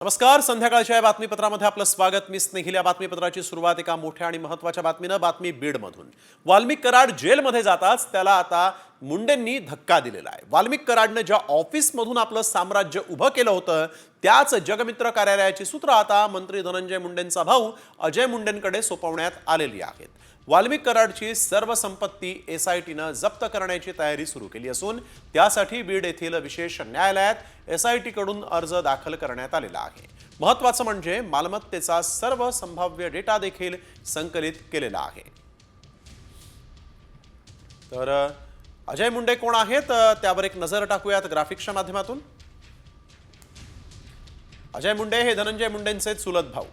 नमस्कार. संध्याकाळच्या या बातमीपत्रामध्ये आपलं स्वागत. मी स्नेहिल. या बातमीपत्राची सुरुवात एका मोठ्या आणि महत्त्वाच्या बातमीनं. बातमी बीडमधून. वाल्मिक कराड जेलमध्ये जाताच त्याला आता मुंडेंनी धक्का दिलेला आहे. वाल्मिक कराडनं ज्या ऑफिसमधून आपलं साम्राज्य उभं केलं होतं त्याच जगमित्र कार्यालयाची सूत्र आता मंत्री धनंजय मुंडेंचा भाऊ अजय मुंडेंकडे सोपवण्यात आलेली आहेत. वाल्मिक कराडची सर्व संपत्ती SITनं जप्त करण्याची तयारी सुरू केली असून त्यासाठी बीड येथील विशेष न्यायालयात SITकडून अर्ज दाखल करण्यात आलेला आहे. महत्त्वाचं म्हणजे मालमत्तेचा सर्व संभाव्य डेटा देखील संकलित केलेला आहे. तर अजय मुंडे कोण आहेत त्यावर एक नजर टाकूयात ग्राफिक्सच्या माध्यमातून. अजय मुंडे हे धनंजय मुंडेंचे चुलत भाऊ.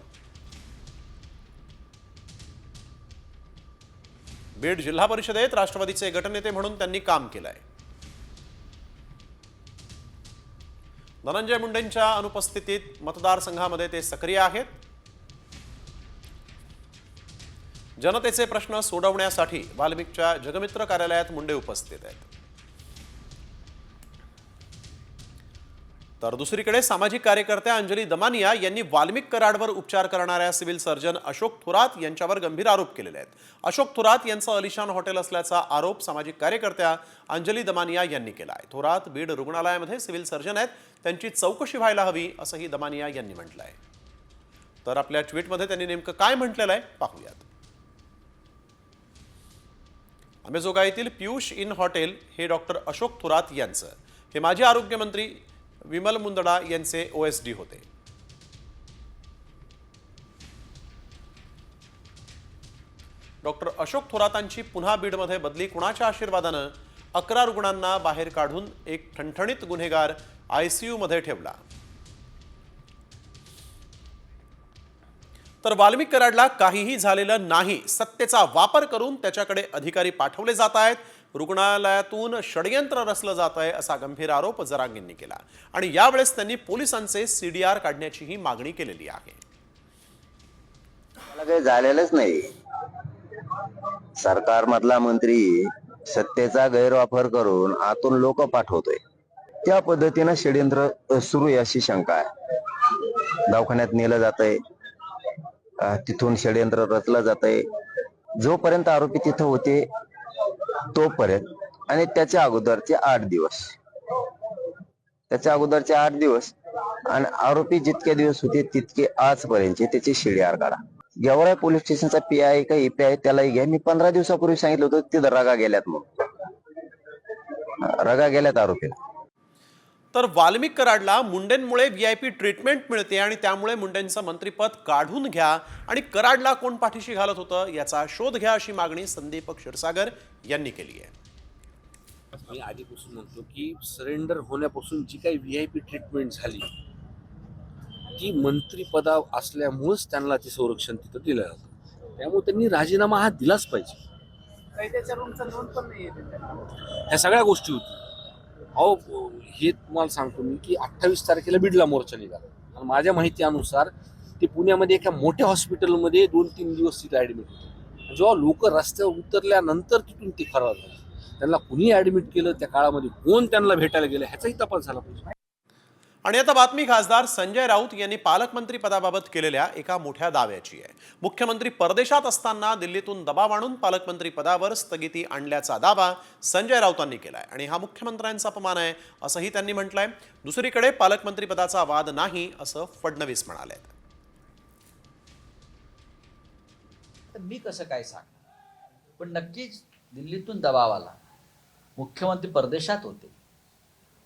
बीड जिल्हा परिषदेत राष्ट्रवादीचे गटनेते म्हणून त्यांनी काम केलंय. धनंजय मुंडेंच्या अनुपस्थितीत मतदारसंघामध्ये ते सक्रिय आहेत. जनतेचे प्रश्न सोडवण्यासाठी वाल्मिकच्या जगमित्र कार्यालयात मुंडे उपस्थित आहेत. तर दुसरीकडे सामाजिक कार्यकर्त्या अंजली दमानिया यांनी वाल्मिक कराडवर उपचार करणाऱ्या सिव्हिल सर्जन अशोक थोरात यांच्यावर गंभीर आरोप केलेले आहेत. अशोक थोरात यांचं अलिशान हॉटेल असल्याचा आरोप सामाजिक कार्यकर्त्या अंजली दमानिया यांनी केला आहे. थोरात बीड रुग्णालयामध्ये सिव्हिल सर्जन आहेत, त्यांची चौकशी व्हायला हवी असंही दमानिया यांनी म्हटलं आहे. तर आपल्या ट्विटमध्ये त्यांनी नेमकं काय म्हटलेलं आहे पाहूयात. अंबेजोगाईतील पियुष इन हॉटेल हे डॉक्टर अशोक थोरात यांचं, हे माजी आरोग्यमंत्री विमल मुंदडा यांचे OSD होते. डॉक्टर अशोक थोरातांची पुन्हा बीडमध्ये बदली कुणाच्या आशीर्वादानं? 11 रुग्णांना बाहेर काढून एक ठणठणीत गुन्हेगार ICU मध्ये ठेवला. तर वाल्मिक कराडला काहीही झालेलं नाही, सत्तेचा वापर करून त्याच्याकडे अधिकारी पाठवले जात आहेत, रुग्णालयातून षडयंत्र रचलं जात आहे असा गंभीर आरोप जरांगेंनी केला. आणि यावेळेस त्यांनी पोलिसांचे CDR काढण्याचीही मागणी केलेली आहे. मला काही झालेलंच नाही. सरकारमधला मंत्री सत्तेचा गैरवापर करून आतून लोक पाठवतोय, त्या पद्धतीनं षडयंत्र सुरू आहे अशी शंका आहे. दवाखान्यात नेलं जातंय, तिथून षडयंत्र रचलं जातंय. जोपर्यंत आरोपी तिथं होते तोपर्यंत आणि त्याच्या अगोदरचे 8 दिवस आणि आरोपी जितके दिवस होते तितके आजपर्यंतचे त्याचे CDR काढा. गेवराई पोलीस स्टेशनचा PI का EPI त्यालाही घ्या. मी 15 दिवसापूर्वी सांगितलं होतं तिथं रगा गेल्यात, म्हणून रगा गेल्यात आरोपी. तर वाल्मिक कराडला मुंडेंमुळे VIP ट्रीटमेंट मिळते आणि त्यामुळे मुंडेंचं मंत्रिपद काढून घ्या आणि कराडला कोण पाठीशी घालत होतं याचा शोध घ्या अशी मागणी संदीप क्षीरसागर यांनी केली आहे. मी आधीपासून म्हणतो की सरेंडर होण्यापासून जी काही VIP ट्रीटमेंट झाली ती मंत्रिपदा असल्यामुळेच त्यांना ते संरक्षण तिथं दिलं जातं. त्यामुळे त्यांनी राजीनामा हा दिलाच पाहिजे. ह्या सगळ्या गोष्टी होती. अहो, हे तुम्हाला सांगतो मी की 28 तारखेला बीडला मोर्चा निघाला आणि माझ्या माहितीनुसार ते पुण्यामध्ये एका मोठ्या हॉस्पिटलमध्ये 2-3 दिवस तिथे ऍडमिट होते. जेव्हा लोक रस्त्यावर उतरल्यानंतर तिथून ते फरार झाले. त्यांना कुणी ऍडमिट केलं, त्या काळामध्ये कोण त्यांना भेटायला गेलं, ह्याचाही तपास झाला पाहिजे. आणि आता बातमी खासदार संजय राऊत यांनी पालकमंत्री पदाबाबत केलेल्या एका मोठ्या दाव्याची आहे. मुख्यमंत्री परदेशात असताना दिल्लीतून दबाव आणून पालकमंत्री पदावर स्थगिती आणल्याचा दावा संजय राऊतांनी केलाय आणि हा मुख्यमंत्र्यांचा अपमान आहे असंही त्यांनी म्हटलंय. दुसरीकडे पालकमंत्री पदाचा वाद नाही असं फडणवीस म्हणाले. मी कसं काय सांगणार, पण नक्कीच दिल्लीतून दबाव आला. मुख्यमंत्री परदेशात होते.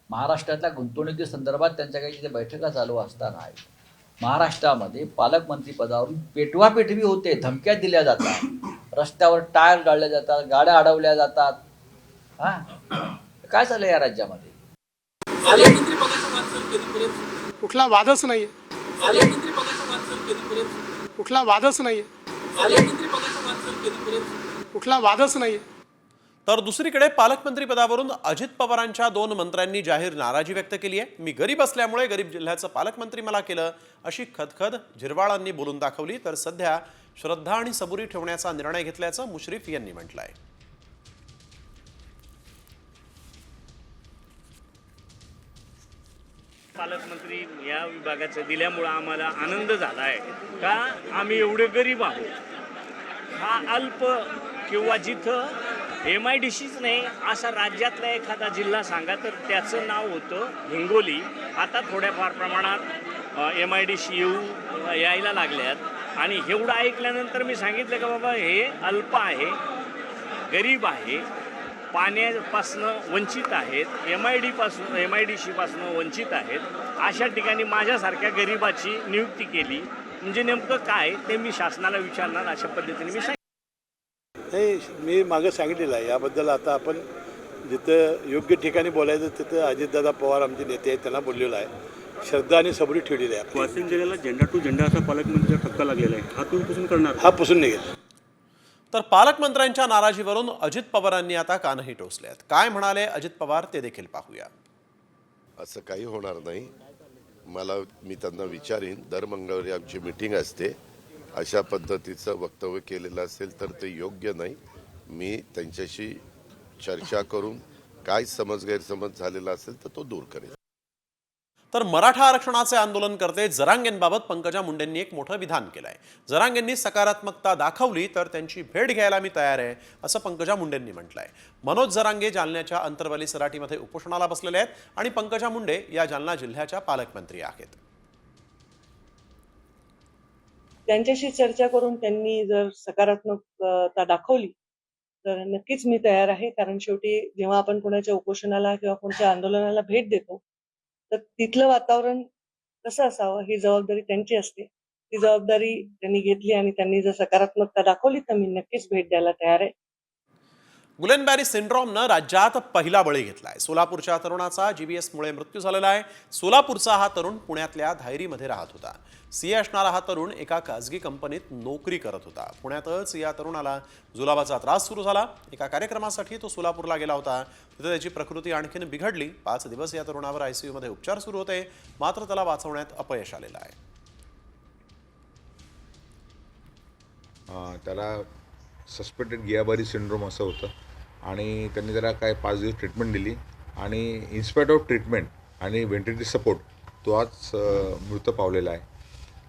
महाराष्ट्रातल्या गुंतवणुकी संदर्भात त्यांच्या काही तिथे बैठका चालू असताना महाराष्ट्रामध्ये पालकमंत्री पदावरून पेटवापेटवी होते, धमक्या दिल्या जातात, रस्त्यावर टायर गाळले जातात, गाड्या अडवल्या जातात. काय झालं या राज्यामध्ये? कुठला वादच नाहीये, कुठला वादच नाहीये, कुठला वादच नाहीये. तर दुसरीकडे पालकमंत्री पदावरून अजित पवारांच्या 2 मंत्र्यांनी जाहीर नाराजी व्यक्त केली आहे. मी गरीब असल्यामुळे गरीब जिल्ह्याचं पालकमंत्री मला केलं अशी खदखद झिरवाळांनी बोलून दाखवली. तर सध्या श्रद्धा आणि सबुरी ठेवण्याचा निर्णय घेतल्याचं मुश्रीफ यांनी म्हटलं आहे. पालकमंत्री या विभागाचं दिल्यामुळं आम्हाला आनंद झाला आहे का आम्ही एवढे गरीब आहोत. हा अल्प किंवा जिथं MIDCच नाही असा राज्यातला एखादा जिल्हा सांगा तर त्याचं नाव होतं हिंगोली. आता थोड्याफार प्रमाणात MIDC यायला लागल्यात आणि एवढं ऐकल्यानंतर मी सांगितलं का बाबा हे अल्प आहे, गरीब आहे, पाण्यापासनं वंचित आहेत, MIDC पासनं वंचित आहेत. अशा ठिकाणी माझ्यासारख्या गरिबाची नियुक्ती केली म्हणजे नेमकं काय ते मी शासनाला विचारणार अशा पद्धतीने मी सांगितलं. नाही, मी मागं सांगितलेलं आहे याबद्दल. आता आपण जिथं योग्य ठिकाणी बोलायचं तिथं अजितदादा पवार आमचे नेते आहेत त्यांना बोललेलं आहे. श्रद्धा आणि सबुरी ठेवलेली आहे. वाशिम जिल्ह्याला झेंडा टू झेंडा असा पालकमंत्र्यांचा ठपका लागलेला आहे. हा तुम्ही पुसून करणार? हा पुसून निघेल. तर पालकमंत्र्यांच्या नाराजीवरून अजित पवारांनी आता कानही टोचले आहेत. काय म्हणाले अजित पवार ते देखील पाहूया. असं काही होणार नाही. मी त्यांना विचारीन, दर मंगळवारी आमची मीटिंग असते. अशा पद्धतीचं वक्तव्य केलेलं असेल तर ते योग्य नाही. मी त्यांच्याशी चर्चा करून काय गैरसमज झालेला असेल तर तो दूर करेन. तर मराठा आरक्षणाचे आंदोलनकर्ते जरांगेंबाबत पंकजा मुंडेंनी एक मोठं विधान केलंय. जरांगेंनी सकारात्मकता दाखवली तर त्यांची भेट घ्यायला मी तयार आहे असं पंकजा मुंडेंनी म्हटलंय. मनोज जरांगे जालन्याच्या अंतरवली सराटीमध्ये उपोषणाला बसलेले आहेत आणि पंकजा मुंडे या जालना जिल्ह्याच्या पालकमंत्री आहेत. त्यांच्याशी चर्चा करून त्यांनी जर सकारात्मकता दाखवली तर नक्कीच मी तयार आहे. कारण शेवटी जेव्हा आपण कोणाच्या उपोषणाला किंवा कोणत्या आंदोलनाला भेट देतो तर तिथलं वातावरण कसं असावं ही जबाबदारी त्यांची असते. ती जबाबदारी त्यांनी घेतली आणि त्यांनी जर सकारात्मकता दाखवली तर मी नक्कीच भेट द्यायला तयार आहे. गुलेनबॅरी सिंड्रोमनं राज्यात पहिला बळी घेतलाय. सोलापूरच्या तरुणाचा GBS मुळे मृत्यू झालेला आहे. सोलापूरचा हा तरुण पुण्यातल्या धायरीमध्ये राहत होता. CA असणारा हा तरुण एका खासगी कंपनीत नोकरी करत होता. पुण्यातच या तरुणाला जुलाबाचा त्रास सुरू झाला. एका कार्यक्रमासाठी तो सोलापूरला गेला होता. तिथे त्याची प्रकृती आणखीन बिघडली. 5 दिवस या तरुणावर ICU मध्ये उपचार सुरू होते, मात्र त्याला वाचवण्यात अपयश आलेलं आहे. त्याला सस्पेक्टेड गियाबारी सिंड्रोम असं होतं आणि त्यांनी त्याला काय 5 दिवस ट्रीटमेंट दिली आणि इन्स्पाइट ऑफ ट्रीटमेंट आणि व्हेंटिलेटर सपोर्ट तो आज मृत पावलेला आहे.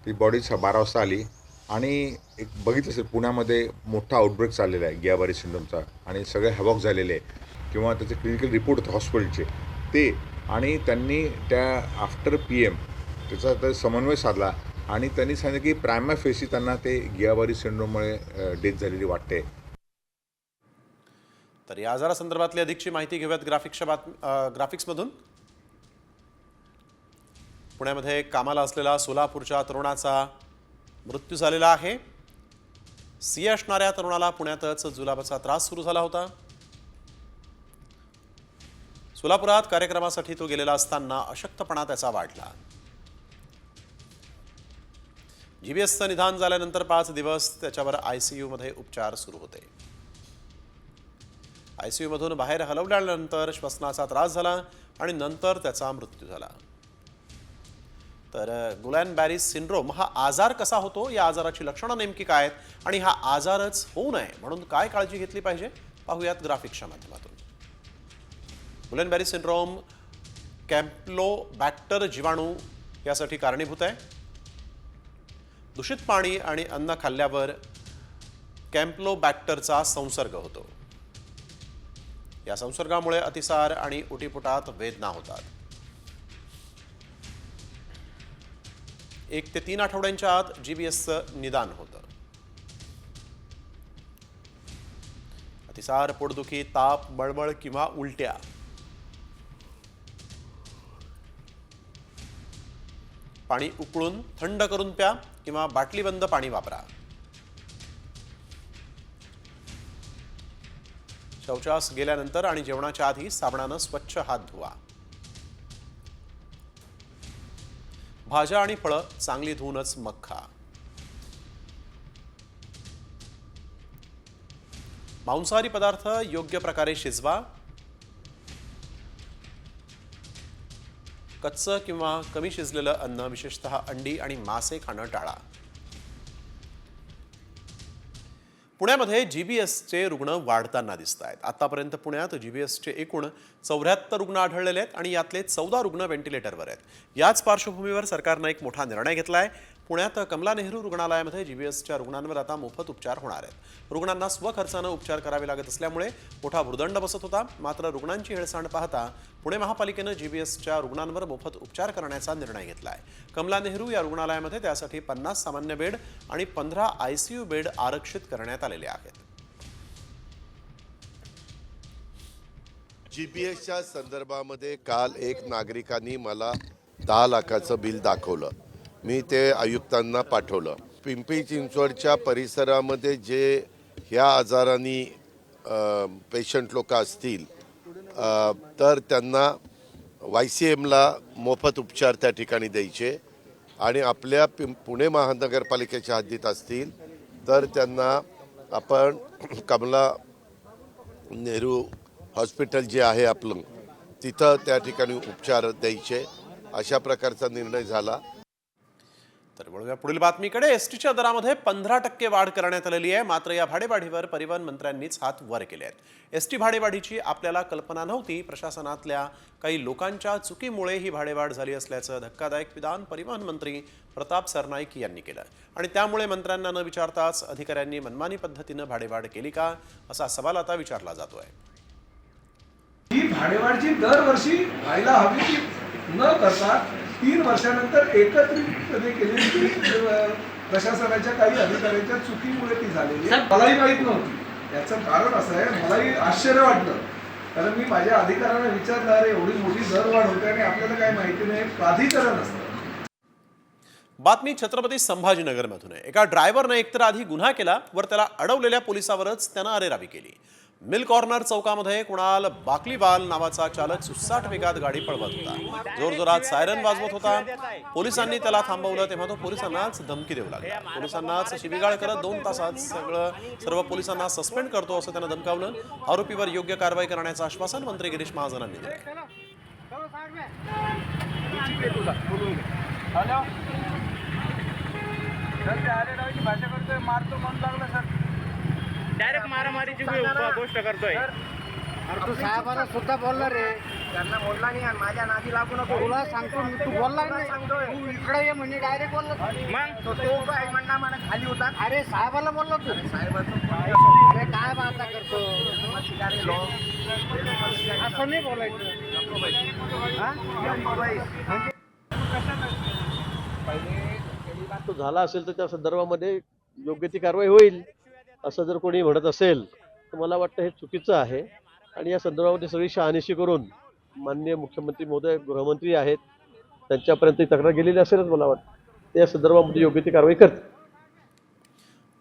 ती बॉडी 12 वाजता आली आणि एक बघितलं असेल पुण्यामध्ये मोठा आउटब्रेक चाललेला आहे गियाबारी सिंड्रोमचा आणि सगळे हॅवॉक झालेले आहे किंवा त्याचे क्लिनिकल रिपोर्ट होते हॉस्पिटलचे ते. आणि त्यांनी त्या आफ्टर PM त्याचा समन्वय साधला आणि त्यांनी सांगितलं की प्रायमा फेसी त्यांना ते गियाबारी सिंड्रोममुळे डेथ झालेली वाटते. तर या आजारासंदर्भातली अधिकची माहिती घेऊयात ग्राफिक्समधून. पुण्यामध्ये कामाला असलेला सोलापूरच्या तरुणाचा मृत्यू झालेला आहे. CA असणाऱ्या तरुणाला पुण्यातच जुलाबाचा त्रास सुरू झाला होता. सोलापुरात कार्यक्रमासाठी तो गेलेला असताना अशक्तपणा त्याचा वाढला. GBSचं निदान झाल्यानंतर 5 दिवस त्याच्यावर ICU मध्ये उपचार सुरू होते. ICU मधून बाहेर हलवल्यानंतर श्वसनाचा त्रास झाला आणि नंतर त्याचा मृत्यू झाला. तर गुलेनबॅरी सिंड्रोम हा आजार कसा होतो, या आजाराची लक्षणं नेमकी काय आहेत आणि हा आजारच होऊ नये म्हणून काय काळजी घेतली पाहिजे पाहूयात ग्राफिक्सच्या माध्यमातून. गुलेनबॅरी सिंड्रोम कॅम्पलोबॅक्टर जीवाणू यासाठी कारणीभूत आहे. दूषित पाणी आणि अन्न खाल्ल्यावर कॅम्पलोबॅक्टरचा संसर्ग होतो. या संसर्गामुळे अतिसार आणि ओटीपोटात वेदना होतात. 1 ते 3 आठवड्यांच्या आत GBSचं निदान होतं. अतिसार, पोटदुखी, ताप, बळबळ किंवा उलट्या. पाणी उकळून थंड करून प्या किंवा बाटलीबंद पाणी वापरा. शौचास गेल्यानंतर आणि जेवणाच्या आधी साबणानं स्वच्छ हात धुवा. भाज्या आणि फळं चांगली धुवूनच मग खा. मांसाहारी पदार्थ योग्य प्रकारे शिजवा. कच्चं किंवा कमी शिजलेलं अन्न, विशेषतः अंडी आणि मासे खाणं टाळा. पुण्यामध्ये जीबीएसचे रुग्ण वाढताना दिसत आहेत. आतापर्यंत पुण्यात जीबीएसचे एकूण 74 रुग्ण आढळलेले आहेत आणि यातले 14 रुग्ण व्हेंटिलेटरवर आहेत. याच पार्श्वभूमीवर सरकारनं एक मोठा निर्णय घेतला आहे. पुण्यात कमला नेहरू रुग्णालयामध्ये जीबीएसच्या रुग्णांवर आता मोफत उपचार होणार आहेत. रुग्णांना स्वखर्चानं उपचार करावे लागत असल्यामुळे मोठा भुर्दंड बसत होता. मात्र रुग्णांची हेळसांड पाहता पुणे महापालिकेनं जीबीएसच्या रुग्णांवर मोफत उपचार करण्याचा निर्णय घेतला आहे. कमला नेहरू या रुग्णालयामध्ये त्यासाठी 50 सामान्य बेड आणि 15 ICU बेड आरक्षित करण्यात आलेले आहेत. जीबीएसच्या संदर्भामध्ये काल एक नागरिकांनी मला 10 लाखाचं बिल दाखवलं. मी ते आयुक्तांना पाठवलं. पिंपरी चिंचवडच्या परिसरामध्ये जे ह्या आजारांनी पेशंट लोक असतील तर त्यांना YCMला मोफत उपचार त्या ठिकाणी द्यायचे आणि आपल्या पुणे महानगरपालिकेच्या हद्दीत असतील तर त्यांना आपण कमला नेहरू हॉस्पिटल जे आहे आपलं तिथं त्या ठिकाणी उपचार द्यायचे. अशा प्रकारचा निर्णय झाला. तर वळूया पुढील बातमीकडे. एसटीच्या दरामध्ये 15% वाढ करण्यात आलेली आहे. मात्र या भाडेवाढीवर परिवहन मंत्र्यांनीच हात वर केले आहेत. एसटी भाडेवाढीची आपल्याला कल्पना नव्हती. प्रशासनातल्या काही लोकांच्या चुकीमुळे ही भाडेवाढ झाली असल्याचं धक्कादायक विधान परिवहन मंत्री प्रताप सरनाईक यांनी केलं आणि त्यामुळे मंत्र्यांना न विचारताच अधिकाऱ्यांनी मनमानी पद्धतीनं भाडेवाढ केली का असा सवाल आता विचारला जातोय. ही भाडेवाढची दरवर्षी व्हायला हवी की न करता 3 वर्षानंतर एकत्रितपणे केलेली प्रशासनाच्या काही अधिकाऱ्यांच्या चुकीमुळे ती झालेली आहे. मलाही माहीत नव्हती. याचं कारण असं आहे, मलाही आश्चर्य वाटलं कारण मी माझ्या अधिकाऱ्यांना विचारलं अरे एवढी मोठी दरवाढ होते आणि आपल्याला काही माहिती नाही. प्राधिकरण असतं. बातमी छत्रपती संभाजीनगरमधून आहे. एका ड्रायव्हरने एकतर आधी गुन्हा केला वर त्याला अडवलेल्या पोलिसावरच त्यानं अरेरावी केली. मिल कॉर्नर चौकामध्ये कुणाल बाकलीवाल नावाचा चालक सुसाट वेगात गाडी पळवत होता. जोरजोरात सायरन वाजवत होता. पोलिसांनी त्याला थांबवलं तेव्हा तो पोलिसांनाच धमकी देऊ लागला. पोलिसांनाच शिवीगाळ करत 2 तासात सर्व पोलिसांना सस्पेंड करतो असं त्यानं धमकावलं. आरोपीवर योग्य कारवाई करण्याचं आश्वासन मंत्री गिरीश महाजनांनी दिलं. डायरेक्ट मारामारीची गोष्ट करतोय. तू साहेबांना सुद्धा बोलला रे. त्यांना बोलला नाही आणि माझ्या नादी लागू नको. तुला सांगतो तू बोलला नाही. तू इकडे ये म्हणजे डायरेक्ट बोलला. मग तो काय म्हणला मला खाली होता. अरे साहेबाला बोललो तू. अरे काय बाता करतो असं नाही बोलायचं. तो झाला असेल तर त्या संदर्भामध्ये योग्य ती कारवाई होईल असं जर कोणी म्हणत असेल तर मला वाटतं हे चुकीचं आहे आणि या संदर्भामध्ये सगळी शहानिशी करून माननीय मुख्यमंत्री महोदय गृहमंत्री आहेत त्यांच्यापर्यंत तक्रार गेलेली असेलच मला वाटतं. या संदर्भामध्ये योग्य ती कारवाई करते.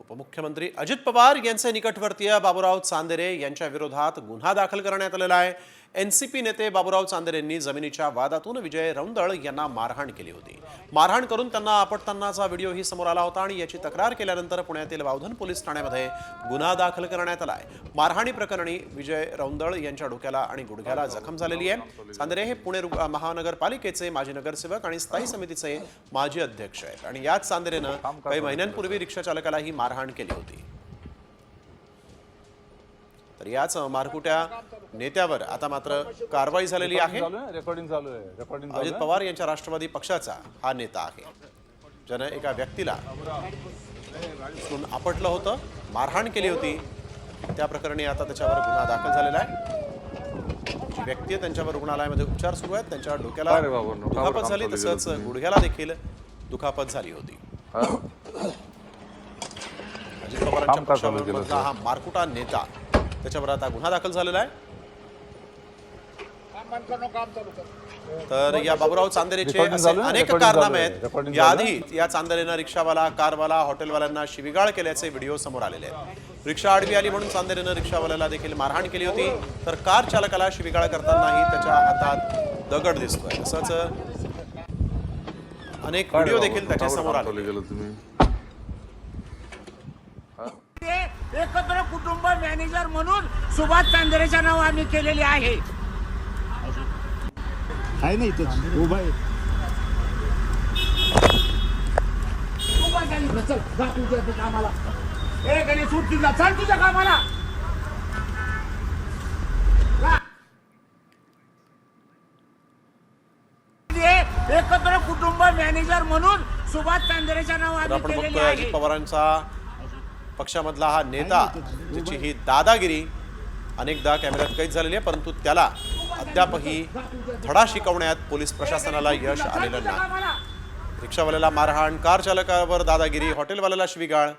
उपमुख्यमंत्री अजित पवार यांचे निकटवर्तीय बाबूराव चांदेरे यांच्या विरोधात गुन्हा दाखल करण्यात आलेला आहे. एनसीपी नेते बाबूराव चांदेरेंनी जमिनीच्या वादातून विजय रौंदळ यांना मारहाण केली होती. मारहाण करून त्यांना आपटतानाचा व्हिडिओही समोर आला होता आणि याची तक्रार केल्यानंतर पुण्यातील वावधन पोलीस ठाण्यामध्ये गुन्हा दाखल करण्यात आला आहे. मारहाणी प्रकरणी विजय रौंदळ यांच्या डोक्याला आणि गुडघ्याला जखम झालेली आहे. चांदेरे हे पुणे महानगरपालिकेचे माजी नगरसेवक आणि स्थायी समितीचे माजी अध्यक्ष आहेत आणि याच चांदेरेनं काही महिन्यांपूर्वी रिक्षा चालकालाही मारहाण केली होती. तर याच मारकुट्या नेत्यावर आता मात्र कारवाई झालेली आहे. अजित पवार यांच्या राष्ट्रवादी पक्षाचा हा नेता आहे ज्यानं एका व्यक्तीला आपटलं होतं, मारहाण केली होती. त्या प्रकरणी आता त्याच्यावर गुन्हा दाखल झालेला आहे. जी व्यक्ती त्यांच्यावर रुग्णालयामध्ये उपचार सुरू आहेत त्यांच्या डोक्याला दुखापत झाली तसंच गुडघ्याला देखील दुखापत झाली होती. अजित पवारांच्या पक्षामधला हा मारकुटा नेता त्याच्यावर आता गुन्हा दाखल झालेला आहे. तर या बाबूराव चांदेरेचे असे अनेक कारनामे आहेत. याआधी या चांदेरेनं रिक्षावाला, कारवाला, हॉटेलवाल्यांना शिवीगाळ केल्याचे व्हिडिओ समोर आलेले आहेत. रिक्षा आडवी आली म्हणून चांदेरेनं रिक्षावाल्याला देखील मारहाण केली होती. तर कार चालकाला शिवीगाळ करतानाही त्याच्या हातात दगड दिसतोय. तसंच अनेक व्हिडिओ देखील त्याच्या समोर आले. एकत्र कुटुंब मॅनेजर म्हणून सुभाष चांदेरेच्या नाव आम्ही केलेले आहे. नाही उभा आहे. कामाला ए गणेश सूट तुझा चाल तुझ्या कामाला. एकत्र कुटुंब मॅनेजर म्हणून सुभाष चांदेरेच्या तर नावाने आपण केलेले बघतोय अजित आहे. पवारांचा पक्षामधला हा नेता, ज्याची ही दादागिरी अनेकदा कॅमेऱ्यात कैद झालेली आहे, परंतु त्याला अद्यापही धडा शिकवण्यात पोलीस प्रशासनाला यश आलेलं नाही. रिक्षावाल्याला मारहाण, कार चालकावर दादागिरी, हॉटेलवाल्याला शिवीगाळ.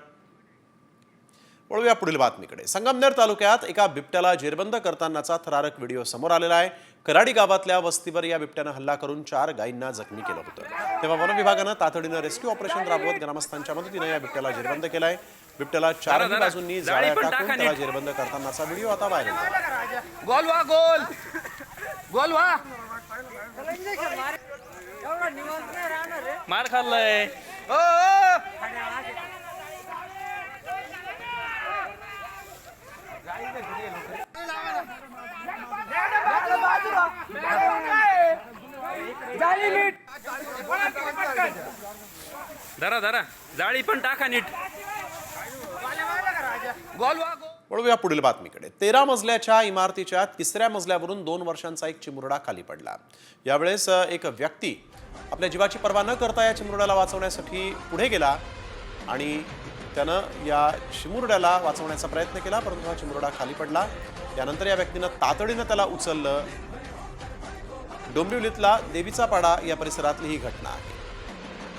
वळूया पुढील बातमीकडे. संगमनेर तालुक्यात एका बिबट्याला जेरबंद करतानाचा थरारक व्हिडिओ समोर आलेला आहे. कराडी गावातल्या वस्तीवर या बिबट्यानं हल्ला करून 4 गायींना जखमी केलं होतं. तेव्हा वन विभागानं तातडीनं रेस्क्यू ऑपरेशन राबवत ग्रामस्थांच्या मदतीनं या बिबट्याला जेरबंद केलाय. बिबट्याला 4 बाजूंनी जाळ्या टाकून त्याला जेरबंद करतानाचा व्हिडिओ आता व्हायरल झाला. गोल वा गोल गोल वा. मार खाल्लाय. धरा धरा जाळी पण टाका नीट. गोल वा गोल. वळूया पुढील बातमीकडे. 13 मजल्याच्या इमारतीच्या 3ऱ्या मजल्यावरून 2 वर्षांचा एक चिमुरडा खाली पडला. यावेळेस एक व्यक्ती आपल्या जीवाची पर्वा न करता या चिमुरड्याला वाचवण्यासाठी पुढे गेला आणि त्यानं या चिमुरड्याला वाचवण्याचा प्रयत्न केला, परंतु हा चिमुरडा खाली पडला. यानंतर या व्यक्तीनं तातडीनं त्याला उचललं. डोंबिवलीतला देवीचा पाडा या परिसरातली ही घटना आहे.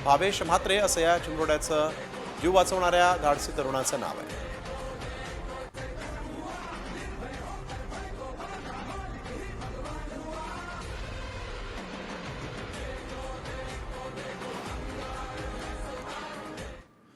भावेश म्हात्रे असं या चिमुरड्याचं जीव वाचवणाऱ्या धाडसी तरुणाचं नाव आहे.